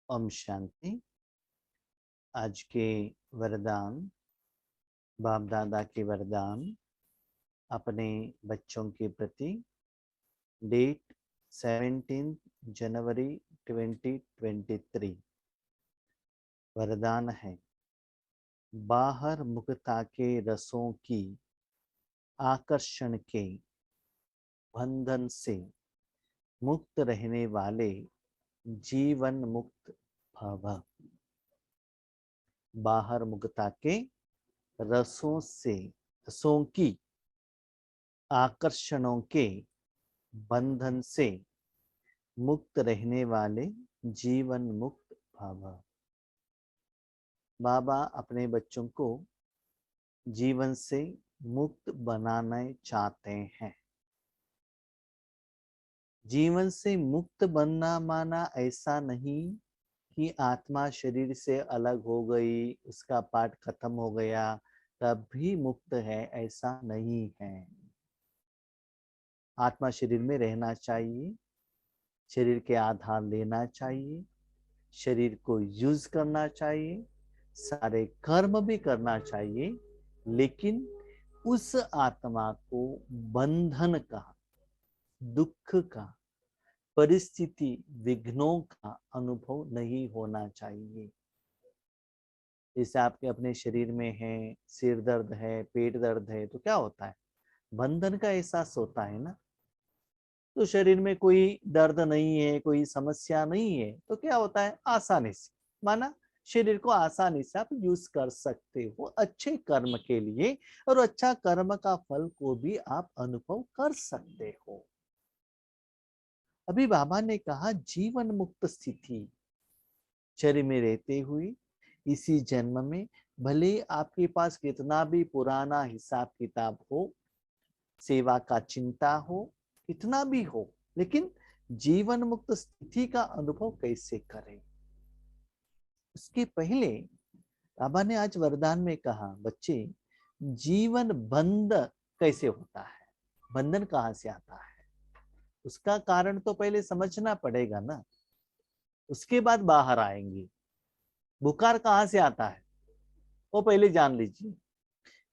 ओम शांति। आज के वरदान, बाप दादा के वरदान अपने बच्चों के प्रति। डेट 17 जनवरी 2023। वरदान है, बाहर मुक्ता के रसों की आकर्षण के बंधन से मुक्त रहने वाले जीवन मुक्त भव। बाहर मुक्ता के रसों की आकर्षणों के बंधन से मुक्त रहने वाले जीवन मुक्त भव। बाबा अपने बच्चों को जीवन से मुक्त बनाना चाहते हैं। जीवन से मुक्त बनना माना ऐसा नहीं कि आत्मा शरीर से अलग हो गई, उसका पार्ट खत्म हो गया तब भी मुक्त है, ऐसा नहीं है। आत्मा शरीर में रहना चाहिए, शरीर के आधार लेना चाहिए, शरीर को यूज करना चाहिए, सारे कर्म भी करना चाहिए, लेकिन उस आत्मा को बंधन का, दुख का, परिस्थिति, विघ्नों का अनुभव नहीं होना चाहिए। जैसे आपके अपने शरीर में है, सिर दर्द है, पेट दर्द है, तो क्या होता है? बंधन का एहसास होता है ना। तो शरीर में कोई दर्द नहीं है, कोई समस्या नहीं है, तो क्या होता है? आसानी से माना शरीर को आसानी से आप यूज कर सकते हो अच्छे कर्म के लिए, और अच्छा कर्म का फल को भी आप अनुभव कर सकते हो। अभी बाबा ने कहा जीवन मुक्त स्थिति शरीर में रहते हुए इसी जन्म में, भले आपके पास कितना भी पुराना हिसाब किताब हो, सेवा का चिंता हो, कितना भी हो, लेकिन जीवन मुक्त स्थिति का अनुभव कैसे करें? उसके पहले बाबा ने आज वरदान में कहा, बच्चे जीवन बंद कैसे होता है, बंधन कहां से आता है, उसका कारण तो पहले समझना पड़ेगा ना, उसके बाद बाहर आएंगे। बुखार कहां से आता है वो पहले जान लीजिए।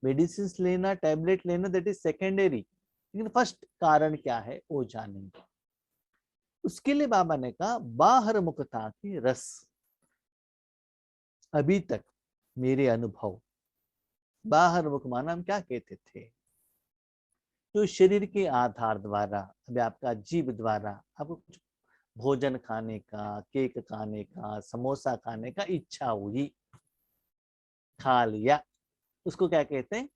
मेडिसिन लेना, टैबलेट लेना, दैट इज सेकेंडरी, लेकिन फर्स्ट कारण क्या है वो जानेंगे। उसके लिए बाबा ने कहा बाहर मुक्ता के रस। अभी तक मेरे अनुभव, बाहर मुख माना हम क्या कहते थे? जो शरीर के आधार द्वारा, अभी आपका जीव द्वारा आपको कुछ भोजन खाने का, केक खाने का, समोसा खाने का इच्छा हुई, खा लिया, उसको क्या कहते हैं?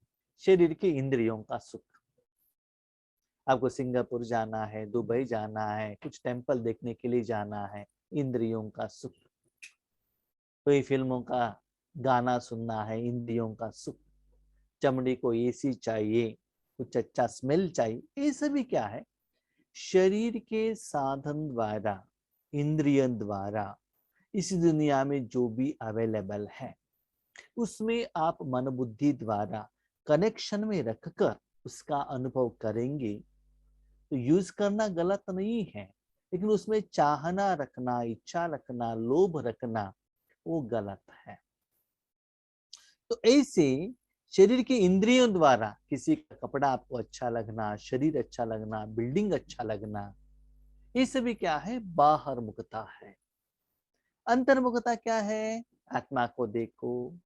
शरीर की इंद्रियों का सुख। आपको सिंगापुर जाना है, दुबई जाना है, कुछ टेम्पल देखने के लिए जाना है, इंद्रियों का सुख। कोई फिल्मों का गाना सुनना है, इंद्रियों का सुख। चमड़ी को एसी चाहिए, कुछ अच्छा स्मेल चाहिए, ये सभी क्या है? शरीर के साधन द्वारा, इंद्रियन द्वारा इस दुनिया में जो भी अवेलेबल है, उसमें आप मन बुद्धि द्वारा कनेक्शन में रखकर उसका अनुभव करेंगे। तो यूज करना गलत नहीं है, लेकिन उसमें चाहना रखना, इच्छा रखना, लोभ रखना, वो गलत है। तो ऐसे शरीर के इंद्रियों द्वारा किसी का कपड़ा आपको अच्छा लगना, शरीर अच्छा लगना, बिल्डिंग अच्छा लगना, ये सभी क्या है? बाहर मुक्ता है। अंतर्मुखता क्या है? आत्मा को देखो,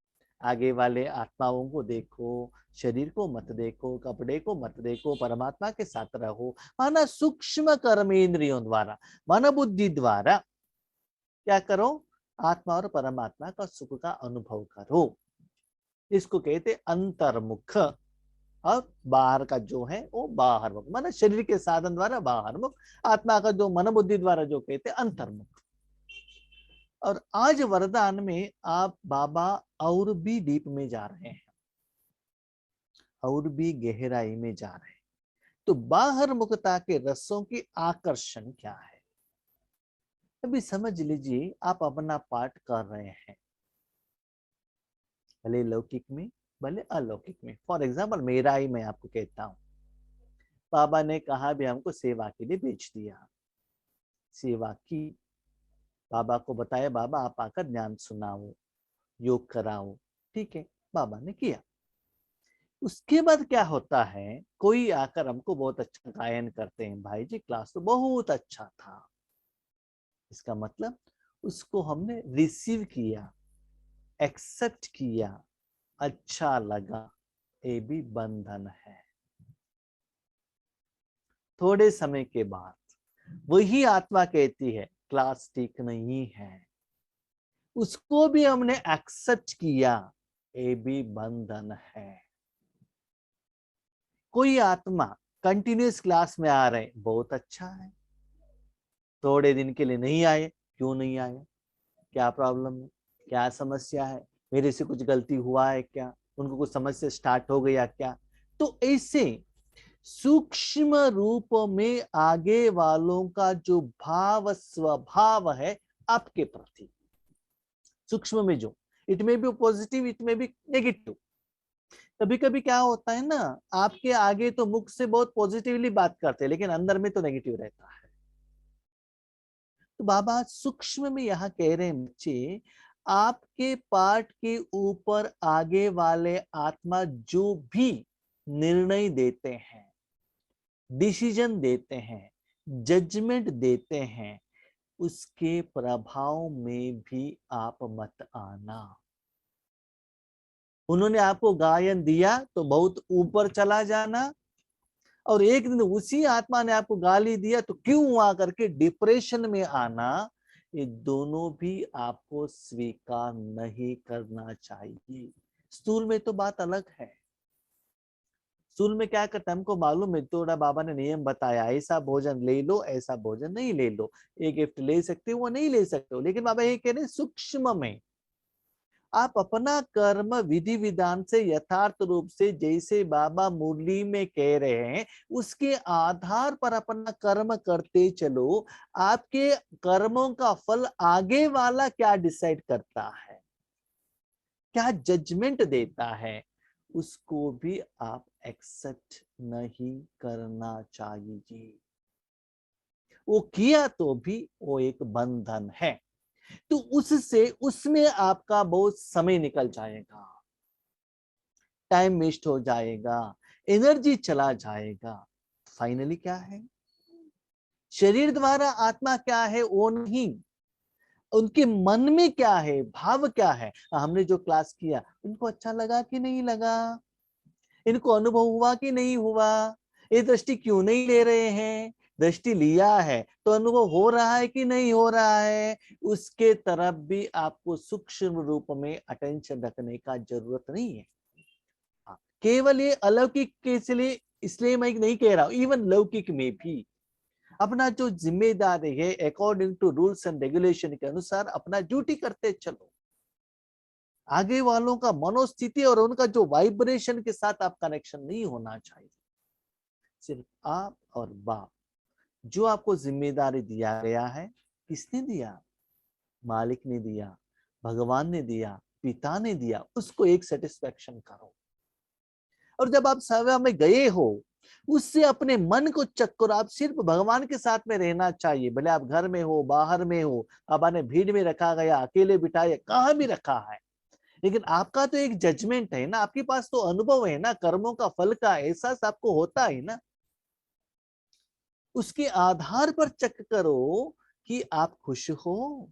आगे वाले आत्माओं को देखो, शरीर को मत देखो, कपड़े को मत देखो, परमात्मा के साथ रहो। माना सूक्ष्म कर्मेंद्रियों द्वारा, मन बुद्धि द्वारा क्या करो? आत्मा और परमात्मा का सुख का अनुभव करो। इसको कहते अंतर्मुख। और बाहर का जो है वो बाहर मुख, माना शरीर के साधन द्वारा बाहर मुख, आत्मा का जो मन बुद्धि द्वारा जो कहते अंतर्मुख। और आज वरदान में आप बाबा और भी डीप में जा रहे हैं, और भी गहराई में जा रहे हैं। तो बाहर मुक्ता के रसों की आकर्षण क्या है? अभी समझ लीजिए, आप अपना पाठ कर रहे हैं, भले लौकिक में, भले अलौकिक में। फॉर एग्जाम्पल मेरा ही मैं आपको कहता हूँ, बाबा ने कहा भी हमको सेवा के लिए भेज दिया, सेवा की, बाबा को बताया, बाबा आप आकर ज्ञान सुनाओ, योग कराओ। ठीक है, बाबा ने किया। उसके बाद क्या होता है, कोई आकर हमको बहुत अच्छा गायन करते हैं, भाई जी क्लास तो बहुत अच्छा था। इसका मतलब उसको हमने रिसीव किया, एक्सेप्ट किया, अच्छा लगा, ये भी बंधन है। थोड़े समय के बाद वही आत्मा कहती है क्लास ठीक नहीं है, उसको भी हमने एक्सेप्ट किया, ये भी बंधन है। कोई आत्मा कंटिन्यूस क्लास में आ रहे, बहुत अच्छा है, थोड़े दिन के लिए नहीं आए, क्यों नहीं आए, क्या प्रॉब्लम है, क्या समस्या है, मेरे से कुछ गलती हुआ है क्या, उनको कुछ समस्या स्टार्ट हो गया क्या। तो ऐसे सूक्ष्म रूप में आगे वालों का जो भाव स्वभाव है आपके प्रति, सूक्ष्म में जो, इट में भी पॉजिटिव, इट में भी नेगेटिव। कभी कभी क्या होता है ना, आपके आगे तो मुख से बहुत पॉजिटिवली बात करते हैं, लेकिन अंदर में तो नेगेटिव रहता है। तो बाबा सूक्ष्म में यहाँ कह रहे हैं, बच्चे आपके पार्ट के ऊपर आगे वाले आत्मा जो भी निर्णय देते हैं, डिसीजन देते हैं, जजमेंट देते हैं, उसके प्रभाव में भी आप मत आना। उन्होंने आपको गायन दिया तो बहुत ऊपर चला जाना, और एक दिन उसी आत्मा ने आपको गाली दिया तो क्यों आकर के डिप्रेशन में आना, ये दोनों भी आपको स्वीकार नहीं करना चाहिए। स्थूल में तो बात अलग है। स्थूल में क्या करता है, हमको मालूम है, थोड़ा बाबा ने नियम बताया, ऐसा भोजन ले लो, ऐसा भोजन नहीं ले लो, ये गिफ्ट ले सकते हो, वो नहीं ले सकते हो। लेकिन बाबा ये कह रहे हैं सूक्ष्म में आप अपना कर्म विधि विधान से यथार्थ रूप से, जैसे बाबा मुरली में कह रहे हैं, उसके आधार पर अपना कर्म करते चलो। आपके कर्मों का फल आगे वाला क्या डिसाइड करता है, क्या जजमेंट देता है, उसको भी आप एक्सेप्ट नहीं करना चाहिए। वो किया तो भी वो एक बंधन है, तो उससे उसमें आपका बहुत समय निकल जाएगा, टाइम वेस्ट हो जाएगा, एनर्जी चला जाएगा। फाइनली क्या है, शरीर द्वारा आत्मा क्या है वो नहीं, उनके मन में क्या है, भाव क्या है। हमने जो क्लास किया इनको अच्छा लगा कि नहीं लगा, इनको अनुभव हुआ कि नहीं हुआ, ये दृष्टि क्यों नहीं ले रहे हैं, दृष्टि लिया है तो अनुभव हो रहा है कि नहीं हो रहा है, उसके तरफ भी आपको सूक्ष्म रूप में अटेंशन रखने का जरूरत नहीं है। केवल ये अलौकिक के इसलिए मैं नहीं कह रहा हूं, इवन लौकिक में भी अपना जो जिम्मेदारी है according to rules and regulation के अनुसार अपना ड्यूटी करते चलो। आगे वालों का मनोस्थिति और उनका जो वाइब्रेशन के साथ आप कनेक्शन नहीं होना चाहिए। सिर्फ आप और बाप, जो आपको जिम्मेदारी दिया गया है, किसने दिया, मालिक ने दिया, भगवान ने दिया, पिता ने दिया, उसको एक सेटिस्फेक्शन करो। और जब आप सेवा में गए हो, उससे अपने मन को चेक करो। आप सिर्फ भगवान के साथ में रहना चाहिए, भले आप घर में हो, बाहर में हो, बाबा ने भीड़ में रखा गया, अकेले बिठाया, कहाँ भी रखा है, लेकिन आपका तो एक जजमेंट है ना, आपके पास तो अनुभव है ना, कर्मों का फल का एहसास आपको होता है ना। उसके आधार पर चेक करो कि आप खुश हो,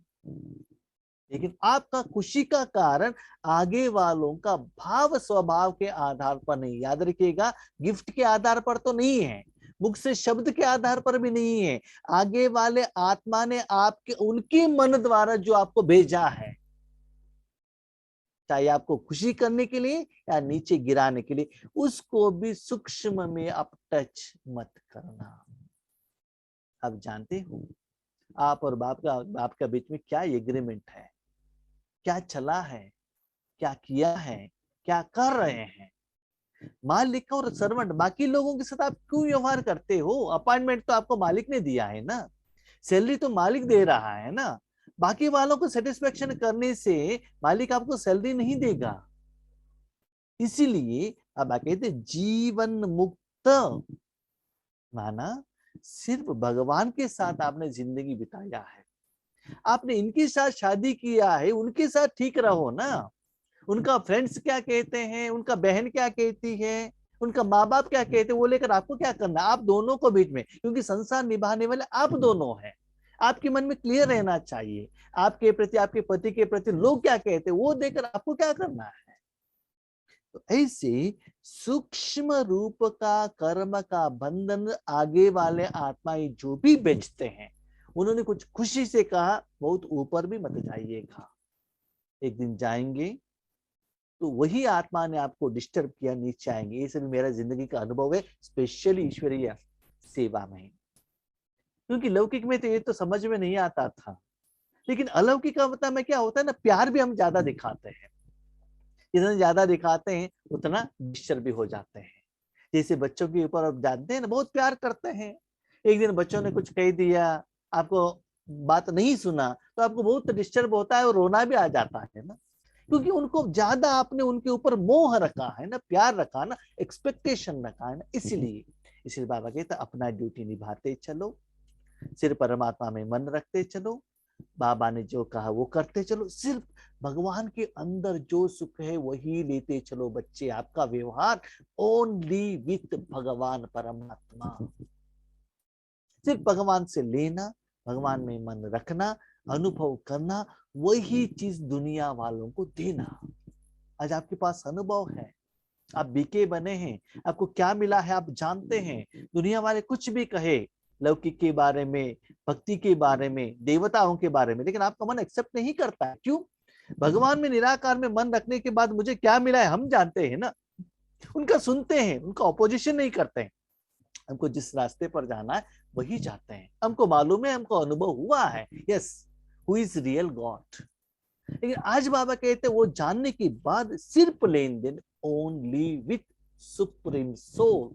लेकिन आपका खुशी का कारण आगे वालों का भाव स्वभाव के आधार पर नहीं। याद रखिएगा, गिफ्ट के आधार पर तो नहीं है, मुख से शब्द के आधार पर भी नहीं है, आगे वाले आत्मा ने आपके उनके मन द्वारा जो आपको भेजा है, चाहे आपको खुशी करने के लिए या नीचे गिराने के लिए, उसको भी सूक्ष्म में आप टच मत करना। आप जानते हो आप और बाप का बीच में क्या एग्रीमेंट है, क्या चला है, क्या किया है, क्या कर रहे हैं। मालिक और सर्वेंट, बाकी लोगों के साथ आप क्यों व्यवहार करते हो, अपॉइंटमेंट तो आपको मालिक ने दिया है ना, सैलरी तो मालिक दे रहा है ना, बाकी वालों को सेटिस्फेक्शन करने से मालिक आपको सैलरी नहीं देगा। इसीलिए अब कहते जीवन मुक्त माना सिर्फ भगवान के साथ आपने जिंदगी बिताया है, आपने इनके साथ शादी किया है, उनके साथ ठीक रहो ना। उनका फ्रेंड्स क्या कहते हैं, उनका बहन क्या कहती है, उनका माँ बाप क्या कहते हैं, वो लेकर आपको क्या करना। आप दोनों को बीच में, क्योंकि संसार निभाने वाले आप दोनों हैं। आपके मन में क्लियर रहना चाहिए, आपके प्रति, आपके पति के प्रति लोग क्या कहते हैं, वो देकर आपको क्या करना है। तो ऐसे सूक्ष्म रूप का कर्म का बंधन आगे वाले आत्माएं जो भी बेचते हैं, उन्होंने कुछ खुशी से कहा बहुत ऊपर भी मत जाइएगा, एक दिन जाएंगे तो वही आत्मा ने आपको डिस्टर्ब किया, नीचे आएंगे। ये सब मेरा जिंदगी का अनुभव है, स्पेशली ईश्वरीय सेवा में। क्योंकि लौकिक में तो ये तो समझ में नहीं आता था, लेकिन अलौकिक अवस्था में क्या होता है ना, प्यार भी हम ज्यादा दिखाते हैं। जितना ज्यादा दिखाते हैं उतना डिस्टर्ब भी हो जाते हैं। जैसे बच्चों के ऊपर आप जानते हैं ना, बहुत प्यार करते हैं। एक दिन बच्चों ने कुछ कह दिया, आपको बात नहीं सुना, तो आपको बहुत डिस्टर्ब होता है और रोना भी आ जाता है ना, क्योंकि उनको ज्यादा आपने उनके ऊपर मोह रखा है ना, प्यार रखा ना, एक्सपेक्टेशन रखा है ना। इसलिए बाबा कहते अपना ड्यूटी निभाते चलो, सिर्फ परमात्मा में मन रखते चलो, बाबा ने जो कहा वो करते चलो, सिर्फ भगवान के अंदर जो सुख है वही लेते चलो बच्चे। आपका व्यवहार ओनली विथ भगवान परमात्मा, सिर्फ भगवान से लेना, भगवान में मन रखना, अनुभव करना, वही चीज दुनिया वालों को देना। आज आपके पास अनुभव है, आप बीके बने हैं, आपको क्या मिला है आप जानते हैं। दुनिया वाले कुछ भी कहे लौकिक के बारे में, भक्ति के बारे में, देवताओं के बारे में, लेकिन आपका मन एक्सेप्ट नहीं करता है। क्यों? भगवान में निराकार में मन रखने के बाद मुझे क्या मिला है हम जानते हैं ना। उनका सुनते हैं, उनका ऑपोजिशन नहीं करते हैं। हमको जिस रास्ते पर जाना है वही जाते हैं, हमको मालूम है, हमको अनुभव हुआ है, yes who is real God. लेकिन आज बाबा कहते हैं वो जानने के बाद सिर्फ लेन देन ओनली विथ सुप्रीम सोल,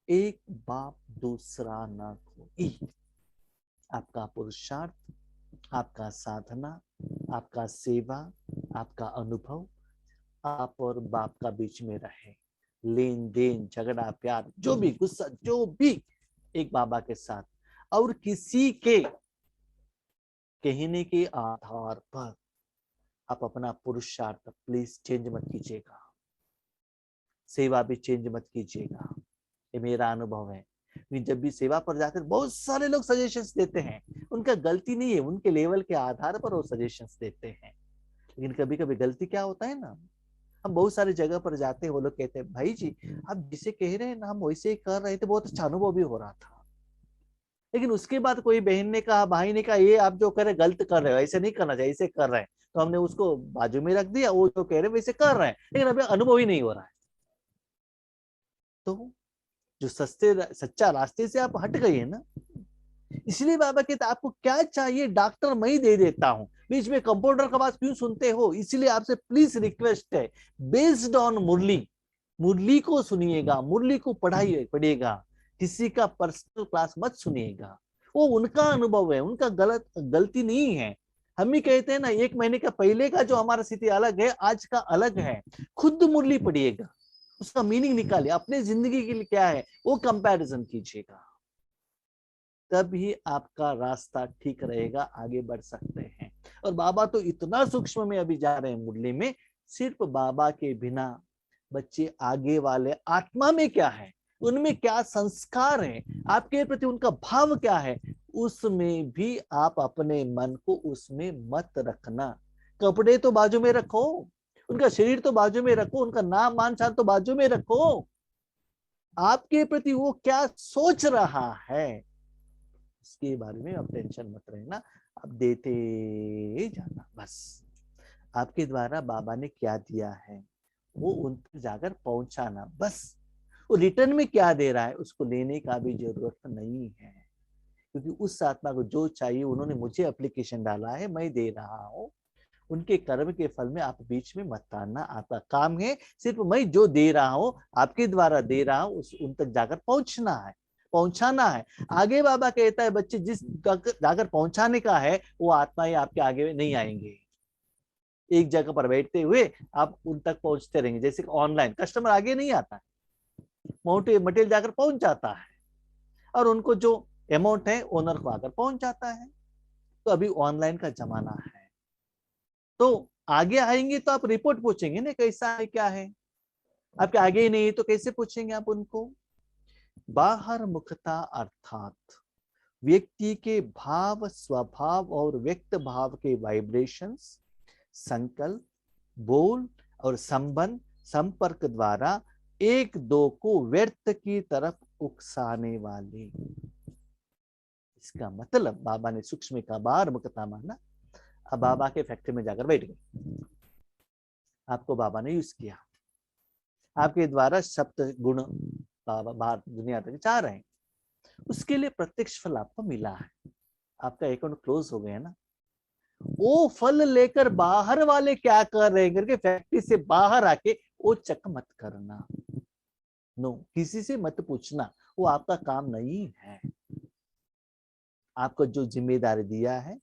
एक बाप दूसरा ना कोई। आपका पुरुषार्थ, आपका साधना, आपका सेवा, आपका अनुभव आप और बाप का बीच में रहे। लेन देन, झगड़ा, प्यार, जो भी गुस्सा, जो भी एक बाबा के साथ, और किसी के कहने के आधार पर आप अपना पुरुषार्थ प्लीज चेंज मत कीजिएगा, सेवा भी चेंज मत कीजिएगा। ये मेरा अनुभव है। जब भी सेवा पर जाकर बहुत सारे लोग सजेशंस देते हैं, उनका गलती नहीं है, उनके लेवल के आधार पर वो सजेशंस देते हैं। लेकिन कभी कभी गलती क्या होता है ना, हम बहुत सारी जगह पर जाते हैं, वो लोग कहते हैं भाई जी आप जिसे कह रहे हैं ना हम वैसे ही कर रहे थे, बहुत अच्छा अनुभव भी हो रहा था। लेकिन उसके बाद कोई बहन ने कहा, भाई ने कहा ये आप जो कर रहे गलत कर रहे हो, ऐसे नहीं करना चाहिए, ऐसे कर रहे हैं, तो हमने उसको बाजू में रख दिया, वो जो कह रहे वैसे कर रहे हैं, लेकिन अभी अनुभव ही नहीं हो रहा है। तो जो सच्चा रास्ते से आप हट गए ना। इसलिए बाबा कहते आपको क्या चाहिए डॉक्टर मैं ही दे देता हूं, बीच में कंपाउंडर का बात क्यों सुनते हो। इसलिए आपसे प्लीज रिक्वेस्ट है, बेस्ड ऑन मुरली, मुरली को सुनिएगा, मुरली को पढ़िएगा, किसी का पर्सनल क्लास मत सुनिएगा। वो उनका अनुभव है, उनका गलती नहीं है। हम ही कहते हैं ना, एक महीने का पहले का जो हमारा स्थिति अलग है, आज का अलग है। खुद मुरली पढ़िएगा, उसका मीनिंग निकालिए, अपने जिंदगी के लिए क्या है वो कंपैरिजन कीजिएगा, तभी आपका रास्ता ठीक रहेगा, आगे बढ़ सकते हैं। और बाबा तो इतना सूक्ष्म में अभी जा रहे हैं मुरली में, सिर्फ बाबा के बिना बच्चे आगे वाले आत्मा में क्या है, उनमें क्या संस्कार है, आपके प्रति उनका भाव क्या है, उसमें भी आप अपने मन को उसमें मत रखना। कपड़े तो बाजू में रखो, उनका शरीर तो बाजू में रखो, उनका नाम मान शान तो बाजू में रखो, आपके प्रति वो क्या सोच रहा है इसके बारे में आप टेंशन मत रहना, आप देते जाना। बस आपके द्वारा बाबा ने क्या दिया है वो उन तक जाकर पहुंचाना, बस वो रिटर्न में क्या दे रहा है उसको लेने का भी जरूरत नहीं है, क्योंकि उस आत्मा को जो चाहिए उन्होंने मुझे एप्लीकेशन डाला है, मैं दे रहा हूँ। उनके कर्म के फल में आप बीच में मत आना, आपका काम है सिर्फ मैं जो दे रहा हूँ, आपके द्वारा दे रहा हूँ, उन तक जाकर पहुंचना है, पहुंचाना है। आगे बाबा कहता है बच्चे जिस जाकर पहुंचाने का है वो आत्माएं आपके आगे नहीं आएंगे। एक जगह पर बैठते हुए आप उन तक पहुंचते रहेंगे, जैसे ऑनलाइन कस्टमर आगे नहीं आता है, मटेरियल जाकर पहुंच जाता है और उनको जो अमाउंट है ओनर को आकर पहुंच जाता है। तो अभी ऑनलाइन का जमाना है, तो आगे आएंगे तो आप रिपोर्ट पूछेंगे ना, कैसा है क्या है। आपके आगे ही नहीं है तो कैसे पूछेंगे आप उनको। बाहर मुखता अर्थात व्यक्ति के भाव, स्वभाव और व्यक्त भाव के वाइब्रेशंस, संकल्प, बोल और संबंध, संपर्क द्वारा एक दो को व्यर्थ की तरफ उकसाने वाले। इसका मतलब बाबा ने सूक्ष्म का बाहर मुखता माना। अब बाबा के फैक्ट्री में जाकर बैठ गए, आपको बाबा ने यूज किया, आपके द्वारा सप्त गुण बाबा बाहर दुनिया तक चाह रहे हैं, उसके लिए प्रत्यक्ष फल आपको मिला है। आपका अकाउंट क्लोज हो गया ना, वो फल लेकर बाहर वाले क्या कर रहे हैं करके फैक्ट्री से बाहर आके वो चेक मत करना। नो, किसी से मत पूछना, वो आपका काम नहीं है। आपको जो जिम्मेदारी दिया है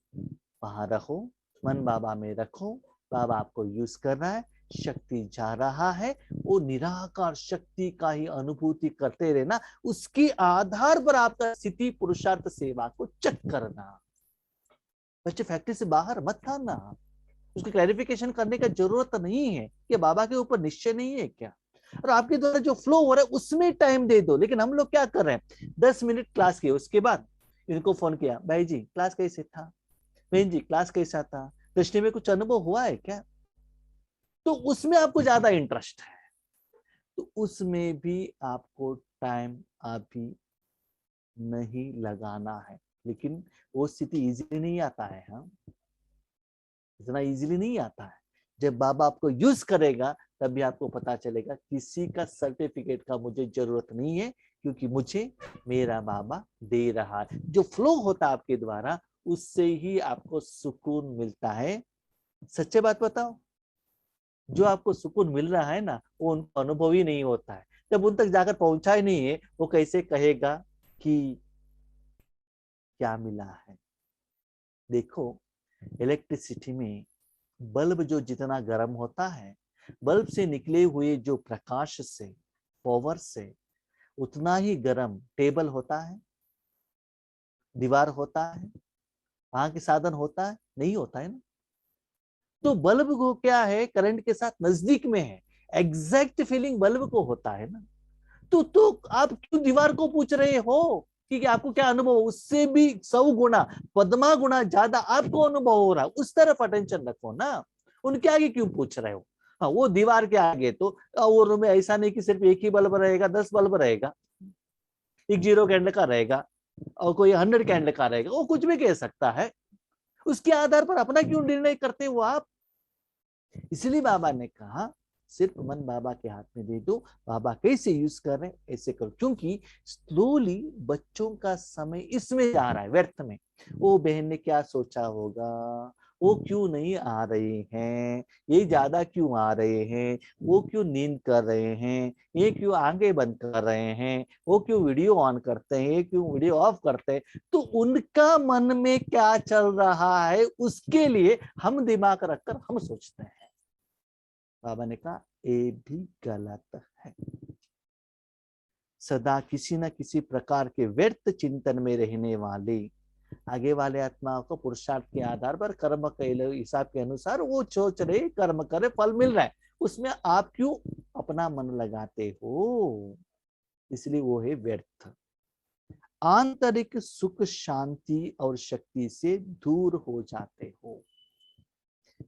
वहां रखो, मन बाबा में रखो, बाबा आपको यूज कर रहा है, शक्ति जा रहा है, वो निराकार शक्ति का ही अनुभूति करते रहना, उसके आधार पर आपका स्थिति पुरुषार्थ सेवा को चेक करना। बच्चे फैक्ट्री से बाहर मत आना, उसकी क्लैरिफिकेशन करने का जरूरत नहीं है कि बाबा के ऊपर निश्चय नहीं है क्या, और आपके द्वारा जो फ्लो हो रहा है उसमें टाइम दे दो। लेकिन हम लोग क्या कर रहे हैं, 10 मिनट क्लास किए, उसके बाद इनको फोन किया, भाई जी क्लास कैसे था, बहन जी क्लास कैसा था, दृष्टि में कुछ अनुभव हुआ है क्या, तो उसमें आपको ज्यादा इंटरेस्ट है, तो उसमें भी आपको टाइम अभी नहीं लगाना है। लेकिन वो स्थिति इजीली नहीं आता है, हाँ, इतना इजीली नहीं आता है। जब बाबा आपको यूज करेगा तभी आपको पता चलेगा किसी का सर्टिफिकेट का मुझे जरूरत नहीं है, क्योंकि मुझे मेरा बाबा दे रहा है। जो फ्लो होता है आपके द्वारा उससे ही आपको सुकून मिलता है। सच्चे बात बताओ, जो आपको सुकून मिल रहा है ना वो उनको अनुभव ही नहीं होता है। जब उन तक जाकर पहुंचा ही नहीं है वो कैसे कहेगा कि क्या मिला है। देखो, इलेक्ट्रिसिटी में बल्ब जो जितना गर्म होता है, बल्ब से निकले हुए जो प्रकाश से, पावर से, उतना ही गर्म टेबल होता है, दीवार होता है, वहां के साधन होता है, नहीं होता है ना। तो बल्ब को क्या है, करंट के साथ नजदीक में है, एग्जैक्ट फीलिंग बल्ब को होता है ना। तो आप क्यों दीवार को पूछ रहे हो कि आपको क्या अनुभव, उससे भी 100 गुना, पद्मा गुना ज्यादा आपको अनुभव हो रहा है, उस तरफ अटेंशन रखो ना। उनके आगे क्यों पूछ रहे हो। हाँ, वो दीवार के आगे तो वो रूम में ऐसा नहीं कि सिर्फ एक ही बल्ब रहेगा, 10 बल्ब रहेगा, एक 0 कैंडल का रहेगा और कोई 100 कैंडल का रहेगा, वो कुछ भी कह सकता है। उसके आधार पर अपना क्यों निर्णय करते हो आप। इसलिए बाबा ने कहा सिर्फ मन बाबा के हाथ में दे दो, बाबा कैसे यूज कर रहे हैं ऐसे करो। क्योंकि स्लोली बच्चों का समय इसमें जा रहा है व्यर्थ में। वो बहन ने क्या सोचा होगा, वो क्यों नहीं आ रहे हैं, ये ज्यादा क्यों आ रहे हैं, वो क्यों नींद कर रहे हैं, ये क्यों आंखें बंद कर रहे हैं, वो क्यों वीडियो ऑन करते हैं, ये क्यों वीडियो ऑफ करते हैं। तो उनका मन में क्या चल रहा है उसके लिए हम दिमाग रखकर हम सोचते हैं। बाबा ने कहा ये भी गलत है। सदा किसी न किसी प्रकार के व्यर्थ चिंतन में रहने वाले आगे वाले आत्माओं को पुरुषार्थ के आधार पर कर्म के हिसाब के अनुसार वो सोच रहे कर्म करे फल मिल रहा है, उसमें आप क्यों अपना मन लगाते हो। इसलिए वो है व्यर्थ। आंतरिक सुख शांति और शक्ति से दूर हो जाते हो।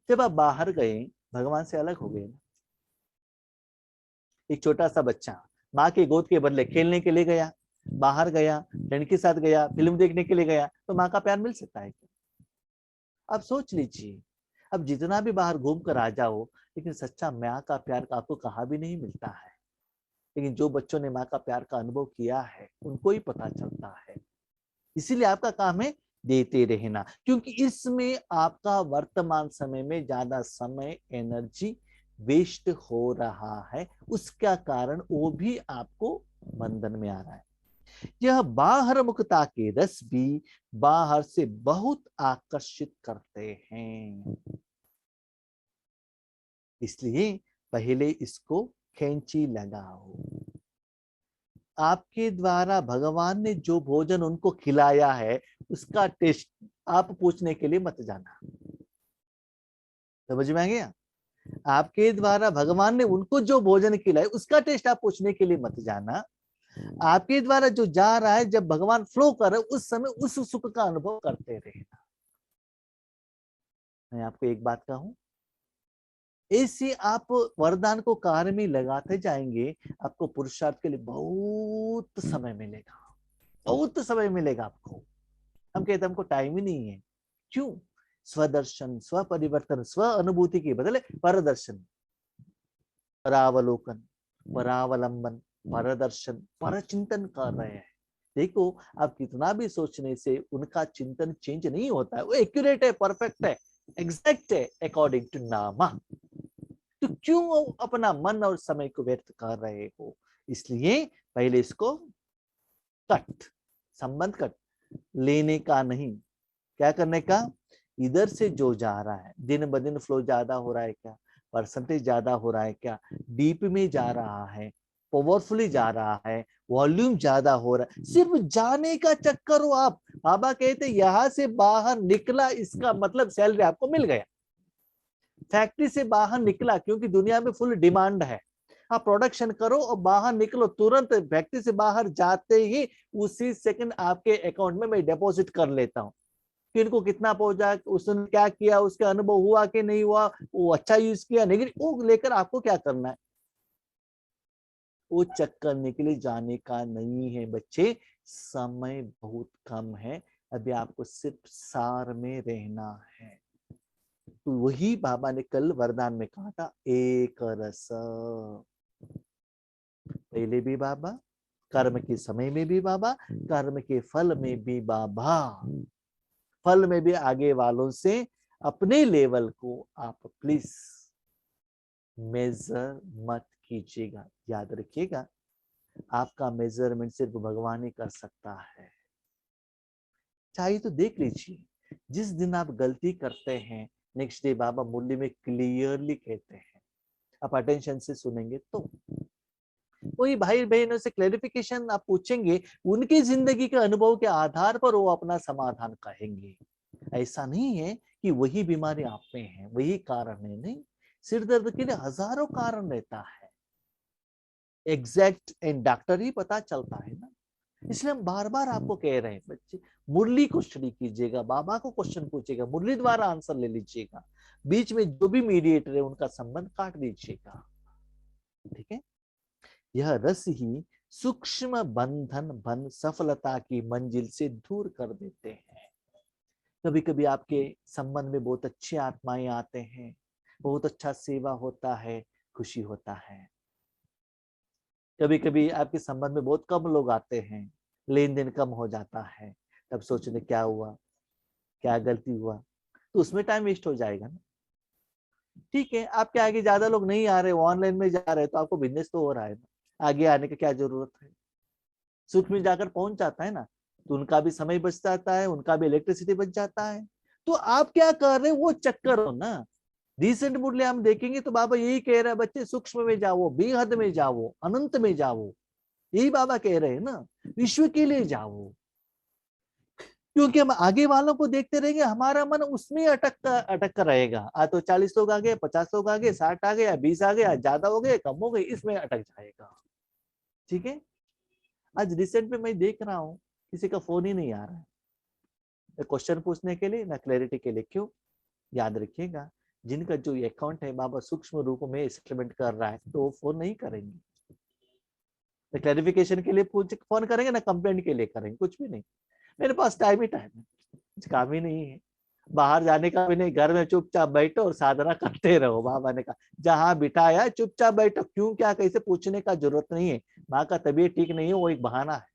जब आप बाहर गए भगवान से अलग हो गए ना। एक छोटा सा बच्चा माँ के गोद के बदले खेलने के लिए गया, बाहर गया, फ्रेंड के साथ गया, फिल्म देखने के लिए गया, तो माँ का प्यार मिल सकता है क्या। आप सोच लीजिए, अब जितना भी बाहर घूम कर आ जाओ, लेकिन सच्चा माँ का प्यार का आपको कहाँ भी नहीं मिलता है। लेकिन जो बच्चों ने माँ का प्यार का अनुभव किया है उनको ही पता चलता है। इसीलिए आपका काम है देते रहना, क्योंकि इसमें आपका वर्तमान समय में ज्यादा समय एनर्जी वेस्ट हो रहा है, उसका कारण वो भी आपको बंधन में आ रहा है। यह बाहर मुखता के रस भी बाहर से बहुत आकर्षित करते हैं, इसलिए पहले इसको खींची लगाओ। आपके द्वारा भगवान ने जो भोजन उनको खिलाया है उसका टेस्ट आप पूछने के लिए मत जाना। समझ में आ गया? आपके द्वारा भगवान ने उनको जो भोजन खिलाया उसका टेस्ट आप पूछने के लिए मत जाना। आपके द्वारा जो जा रहा है, जब भगवान फ्लो कर रहे उस समय उस सुख का अनुभव करते रहना। मैं आपको एक बात कहूं, ऐसे आप वरदान को कार्य में लगाते जाएंगे, आपको पुरुषार्थ के लिए बहुत समय मिलेगा, बहुत समय मिलेगा आपको। हम कहते हैं हमको टाइम ही नहीं है। क्यों? स्वदर्शन, स्व परिवर्तन, स्व अनुभूति के बदले परदर्शन, परावलोकन, परावलंबन, परदर्शन, पर चिंतन कर रहे हैं। देखो, आप कितना भी सोचने से उनका चिंतन चेंज नहीं होता है, वो एक्यूरेट है, परफेक्ट है, एग्जैक्ट है, अकॉर्डिंग टू नामा। तो क्यों अपना मन और समय को व्यर्थ कर रहे हो? इसलिए पहले इसको कट, संबंध कट, लेने का नहीं, क्या करने का? इधर से जो जा रहा है, दिन ब दिन फ्लो ज्यादा हो रहा है क्या, परसेंटेज ज्यादा हो रहा है क्या, डीप में जा रहा है, पावरफुली जा रहा है, वॉल्यूम ज्यादा हो रहा है, सिर्फ जाने का चक्कर हो आप। बाबा कहते यहां से बाहर निकला, इसका मतलब सैलरी आपको मिल गया। फैक्ट्री से बाहर निकला क्योंकि दुनिया में फुल डिमांड है, आप प्रोडक्शन करो और बाहर निकलो, तुरंत फैक्ट्री से बाहर जाते ही उसी सेकंड आपके अकाउंट में मैं डिपॉजिट कर लेता हूँ। किनको कितना पहुंचा, उसने क्या किया, उसका अनुभव हुआ कि नहीं हुआ, वो अच्छा यूज किया नेगेटिव, वो लेकर आपको क्या करना है? वो चेक करने के लिए जाने का नहीं है बच्चे। समय बहुत कम है, अभी आपको सिर्फ सार में रहना है। तो वही बाबा ने कल वरदान में कहा था, एक रस। पहले भी बाबा, कर्म के समय में भी बाबा, कर्म के फल में भी बाबा। फल में भी आगे वालों से अपने लेवल को आप प्लीज मेजर मत कीजिएगा। याद रखिएगा, आपका मेजरमेंट सिर्फ भगवान ही कर सकता है। चाहिए तो देख लीजिए, जिस दिन आप गलती करते हैं, नेक्स्ट डे बाबा मुरली में क्लियरली कहते हैं, आप अटेंशन से सुनेंगे तो वही भाई बहनों से क्लैरिफिकेशन आप पूछेंगे, उनकी जिंदगी के अनुभव के आधार पर वो अपना समाधान कहेंगे। ऐसा नहीं है कि वही बीमारी आप में है, वही कारण है, नहीं। सिर दर्द के लिए हजारों कारण रहता है, एग्जैक्ट एंड डॉक्टर ही पता चलता है ना। इसलिए हम बार बार आपको कह रहे हैं बच्चे, मुरली को स्टडी कीजिएगा, बाबा को क्वेश्चन पूछिएगा, मुरली द्वारा आंसर ले लीजिएगा, बीच में जो भी मीडिएटर है उनका संबंध काट दीजिएगा। ठीक है? यह रस ही सूक्ष्म बंधन बन सफलता की मंजिल से दूर कर देते हैं। कभी कभी आपके संबंध में बहुत अच्छे आत्माएं आते हैं, बहुत अच्छा सेवा होता है, खुशी होता है। कभी कभी आपके संबंध में बहुत कम लोग आते हैं, लेन देन कम हो जाता है, तब सोचने क्या हुआ, क्या गलती हुआ, तो उसमें टाइम वेस्ट हो जाएगा ना। ठीक है, आपके आगे ज्यादा लोग नहीं आ रहे, ऑनलाइन में जा रहे, तो आपको बिजनेस तो हो रहा है ना, आगे आने की क्या जरूरत है। सुख में जाकर पहुंच जाता है ना, तो उनका भी समय बच जाता है, उनका भी इलेक्ट्रिसिटी बच जाता है। तो आप क्या कर रहे हो, वो चक्कर हो ना। रिसेंट मूल्य हम देखेंगे तो बाबा यही कह रहे हैं, बच्चे सूक्ष्म में जाओ, बेहद में जाओ, अनंत में जाओ, यही बाबा कह रहे हैं ना, विश्व के लिए जाओ। क्योंकि हम आगे वालों को देखते रहेंगे, हमारा मन उसमें अटक कर रहेगा। आज तो 40 लोग आ गए, 50 लोग आ गए, 60 आ गए, 20 आ गए, ज्यादा हो गए, कम हो गए, इसमें अटक जाएगा। ठीक है? आज रिसेंट में मैं देख रहा हूँ, किसी का फोन ही नहीं आ रहा है, क्वेश्चन पूछने के लिए ना क्लैरिटी के लिए। क्यों? याद रखिएगा, जिनका जो अकाउंट है बाबा सूक्ष्म रूप में सेटलमेंट कर रहा है, तो वो फोन नहीं करेंगे, ना क्लैरिफिकेशन के लिए फोन करेंगे, ना कंप्लेंट के लिए करेंगे, कुछ भी नहीं। मेरे पास टाइम ही टाइम है, कुछ काम ही नहीं है, बाहर जाने का भी नहीं, घर में चुपचाप बैठो और साधना करते रहो। बाबा ने कहा जहां बिठाया चुपचाप बैठो, क्यों क्या कैसे पूछने का जरूरत नहीं है। माँ का तबीयत ठीक नहीं है, वो एक बहाना है,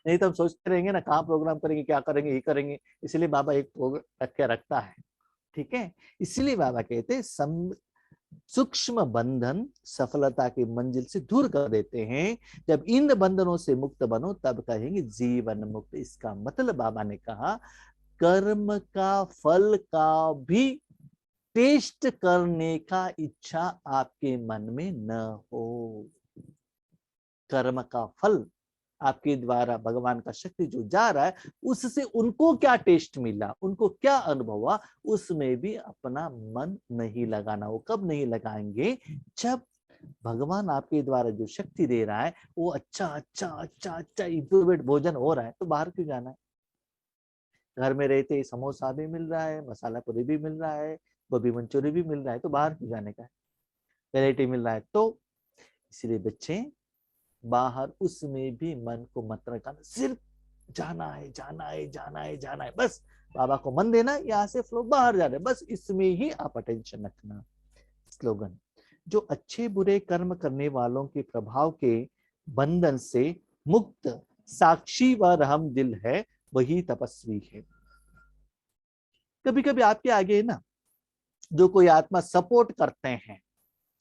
नहीं तो हम सोचते रहेंगे ना कहाँ प्रोग्राम करेंगे, क्या करेंगे, ये करेंगे। इसलिए बाबा एक रख के रखता है। ठीक है? इसलिए बाबा कहते सूक्ष्म बंधन सफलता की मंजिल से दूर कर देते हैं। जब इन बंधनों से मुक्त बनो तब कहेंगे जीवन मुक्त। इसका मतलब बाबा ने कहा, कर्म का फल का भी टेस्ट करने का इच्छा आपके मन में न हो। कर्म का फल आपके द्वारा भगवान का शक्ति जो जा रहा है, उससे उनको क्या टेस्ट मिला, उनको क्या अनुभव हुआ, उसमें भी अपना मन नहीं लगाना। वो कब नहीं लगाएंगे? जब भगवान आपके द्वारा जो शक्ति दे रहा है वो अच्छा अच्छा अच्छा अच्छा इम्प्रूवमेंट भोजन हो रहा है, तो बाहर क्यों जाना है? घर में रहते ही समोसा भी मिल रहा है, मसाला पूरी भी मिल रहा है, गोभी मंचूरी भी मिल रहा है, तो बाहर क्यों जाने का है? वैरायटी मिल रहा है। तो इसलिए बच्चे, बाहर उसमें भी मन को मत लगाना, सिर्फ जाना है जाना है जाना है जाना है, बस बाबा को मन देना, यहाँ से फ्लो बाहर जा रहे, बस इसमें ही आप अटेंशन रखना। स्लोगन, जो अच्छे बुरे कर्म करने वालों के प्रभाव के बंधन से मुक्त साक्षी व रहम दिल है, वही तपस्वी है। कभी कभी आपके आगे ना जो कोई आत्मा सपोर्ट करते हैं,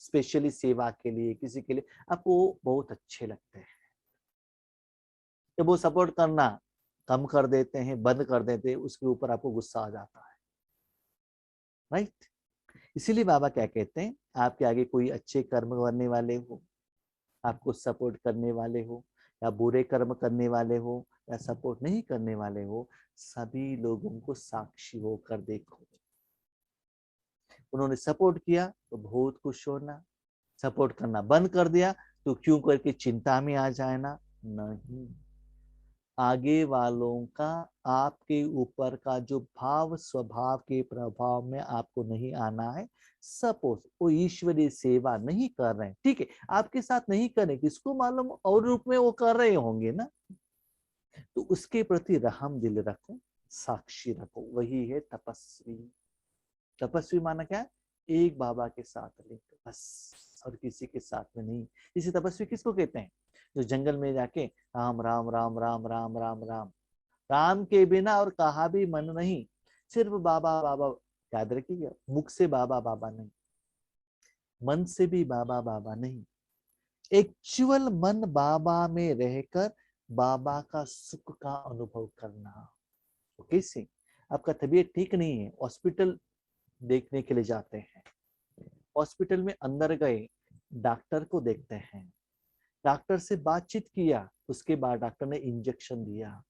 स्पेशली सेवा के लिए, किसी के लिए, आपको बहुत अच्छे लगते हैं। जब वो सपोर्ट करना कम कर देते हैं, बंद कर देते हैं, उसके ऊपर आपको गुस्सा आ जाता है, राइट? इसीलिए बाबा क्या कहते हैं, आपके आगे कोई अच्छे कर्म करने वाले हो, आपको सपोर्ट करने वाले हो, या बुरे कर्म करने वाले हो, या सपोर्ट नहीं करने वाले हो, सभी लोगों को साक्षी होकर देखो। उन्होंने सपोर्ट किया तो बहुत खुश होना, सपोर्ट करना बंद कर दिया तो क्यों करके चिंता में आ जाना नहीं। आगे वालों का आपके ऊपर का जो भाव स्वभाव के प्रभाव में आपको नहीं आना है। सपोज वो ईश्वरीय सेवा नहीं कर रहे हैं, ठीक है, आपके साथ नहीं करें, किसको मालूम और रूप में वो कर रहे होंगे ना, तो उसके प्रति रहम दिल रखो, साक्षी रखो, वही है तपस्वी। तपस्वी माना क्या है? एक बाबा के साथ लिंक, बस, और किसी के साथ में नहीं। इसी तपस्वी किसको कहते हैं? जो जंगल में जाके राम राम राम राम राम राम राम राम के बिना और कहा भी मन नहीं, सिर्फ बाबा बाबा। याद रखिएगा, मुख से बाबा बाबा नहीं, मन से भी बाबा बाबा नहीं, एक्चुअल मन बाबा में रहकर बाबा का सुख का अनुभव करना। तो कैसे? आपका तबीयत ठीक नहीं है, हॉस्पिटल देखने के लिए जाते हैं, हॉस्पिटल में अंदर गए, डॉक्टर को देखते हैं, डॉक्टर से बातचीत किया, उसके बाद डॉक्टर ने इंजेक्शन दिया,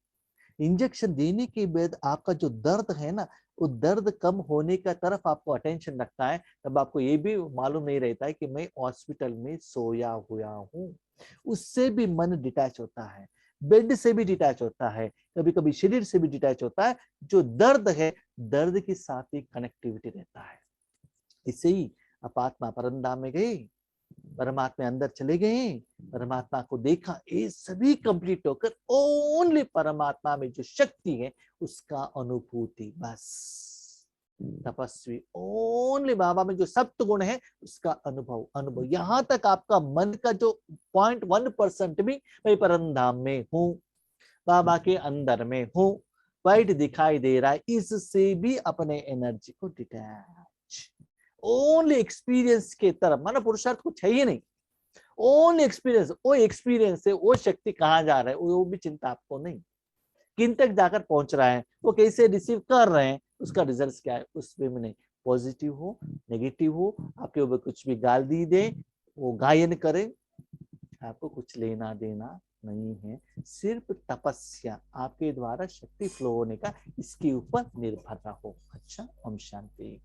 इंजेक्शन देने के बाद आपका जो दर्द है ना, वो दर्द कम होने का तरफ आपको अटेंशन रखता है, तब आपको ये भी मालूम नहीं रहता है कि मैं हॉस्पिटल में सोया हुआ हूँ। उससे भी मन डिटैच होता है, बेड से भी डिटैच होता है, कभी कभी शरीर से भी डिटैच होता है। जो दर्द है, दर्द के साथ ही कनेक्टिविटी रहता है। इससे ही आप आत्मा परमधाम में गए, परमात्मा अंदर चले गए, परमात्मा को देखा, ये सभी कंप्लीट होकर ओनली परमात्मा में जो शक्ति है उसका अनुभूति, बस। तपस्वी ओनली बाबा में जो सप्त गुण है उसका अनुभव, अनुभव, यहां तक आपका मन का जो 0.1% भी मैं परमधाम में हूं, बाबा के अंदर में हूं, वाइट दिखाई दे रहा है, इससे भी अपने एनर्जी को डिटैच, ओनली एक्सपीरियंस के तरफ, माना पुरुषार्थ कुछ है ही नहीं, ओनली एक्सपीरियंस। वो एक्सपीरियंस से वो शक्ति कहाँ जा रहा है वो भी चिंता आपको नहीं, किन तक जाकर पहुंच रहा है, वो कैसे रिसीव कर रहे हैं, उसका रिजल्ट क्या है, उसमें नहीं। पॉजिटिव हो नेगेटिव हो, आपके ऊपर कुछ भी गाल दी दे, वो गायन करे, आपको कुछ लेना देना नहीं है। सिर्फ तपस्या, आपके द्वारा शक्ति फ्लो होने का, इसके ऊपर निर्भर रहो। अच्छा, ओम शांति।